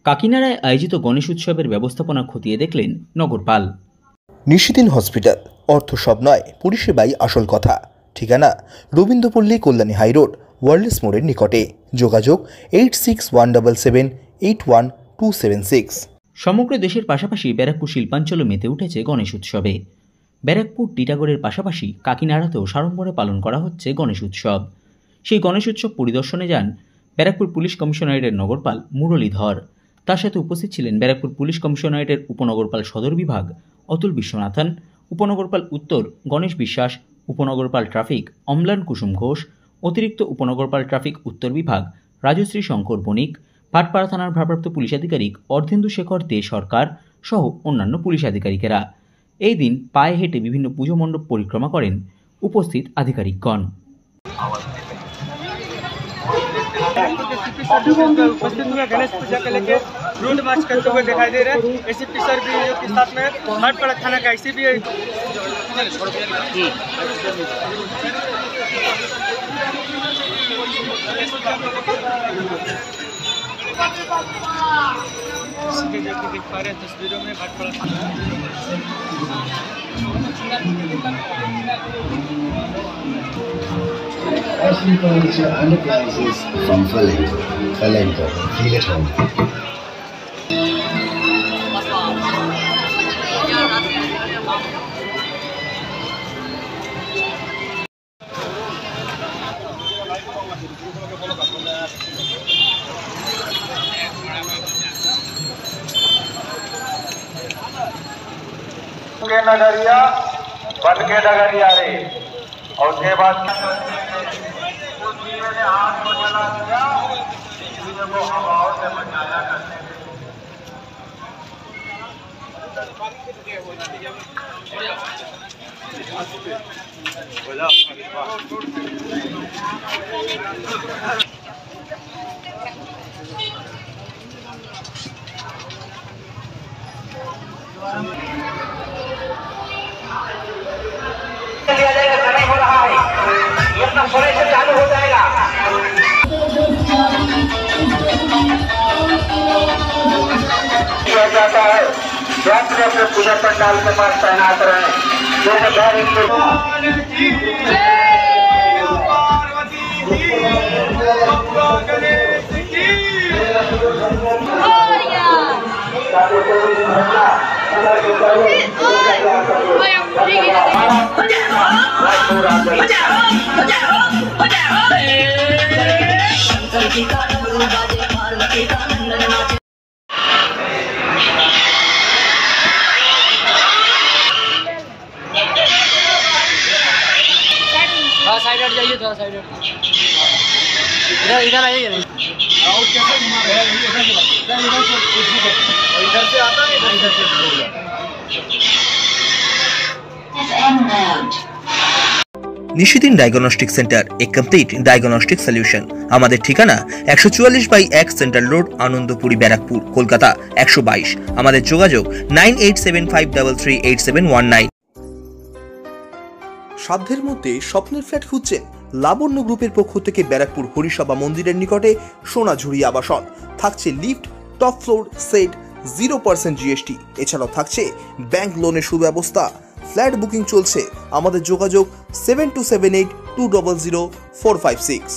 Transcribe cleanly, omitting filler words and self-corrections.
কাকিনাড়ায় আয়োজিত গণেশ উৎসবের ব্যবস্থাপনা খতিয়ে দেখলেন নগরপাল। নিশিদিন হসপিটাল, অর্থ সব নয়, পরিষেবাই আসল কথা। ঠিকানা রবীন্দ্রপল্লী, কল্যাণী হাইরোড, ওয়ার্ল্ডস মোড়ের নিকটে। যোগাযোগ 8617781276। সমগ্র দেশের পাশাপাশি ব্যারাকপুর শিল্পাঞ্চলও মেতে উঠেছে গণেশ উৎসবে। ব্যারাকপুর, টিটাগড়ের পাশাপাশি কাকিনাড়াতেও সাড়ম্বরে পালন করা হচ্ছে গণেশ উৎসব। সেই গণেশ উৎসব পরিদর্শনে যান ব্যারাকপুর পুলিশ কমিশনারেটের নগরপাল মুরলীধর। তার সাথে উপস্থিত ছিলেন ব্যারাকপুর পুলিশ কমিশনারেটের উপনগরপাল সদর বিভাগ অতুল বিশ্বনাথন, উপনগরপাল উত্তর গণেশ বিশ্বাস, উপনগরপাল ট্রাফিক অম্লান কুসুম ঘোষ, অতিরিক্ত উপনগরপাল ট্রাফিক উত্তর বিভাগ রাজশ্রী শঙ্কর বণিক, ভাটপাড়া থানার ভারপ্রাপ্ত পুলিশ আধিকারিক অর্ধেন্দু শেখর দে সরকার সহ অন্যান্য পুলিশ আধিকারিকেরা। এই দিন পায়ে হেঁটে বিভিন্ন পুজো মণ্ডপ পরিক্রমা করেন উপস্থিত আধিকারিকগণ। उपस्थित हुए गणेश पूजा के लेके रूट मार्च करते हुए दिखाई दे रहे हैं। एसीपी सर भी के साथ में भाटपाड़ा थाना का आईसी भी है। देख पा रहे हैं तस्वीरों में भाटपाड़ा थाना Asking furniture and appliances from Valenco. Valenco, feel at home. के नगरिया बन के नगरिया रे, और उसके बाद ने हाथ को जला दिया, को हवाओं से बचाया करते हो रहा है, ये अपना सोने से चालू हो जाएगा। जाता है अपने पूजा पंडाल के पास तैनात रहे। थोड़ा साइड हट जाइए, थोड़ा साइड हट, इधर आइए। इधर से आता है, इधर से নিশিদিন ডায়াগনস্টিক সেন্টার, এ কমপ্লিট ডায়াগনস্টিক সলিউশন। আমাদের ঠিকানা 144/1 সেন্ট্রাল রোড, আনন্দপুরি, ব্যারাকপুর, কলকাতা 122। আমাদের যোগাযোগ 9875338719। সাধ্যের মধ্যে স্বপ্নের ফ্ল্যাট খুঁজছেন? লাবণ্য গ্রুপের পক্ষ থেকে ব্যারাকপুর হরিসভা মন্দিরের নিকটে সোনাঝুরি আবাসন। থাকছে lift, top floor, set, 0% GST। এছাড়াও থাকছে ব্যাংক লোনের সুব্যবস্থা। ফ্ল্যাট বুকিং চলছে। আমাদের যোগাযোগ 7278200456।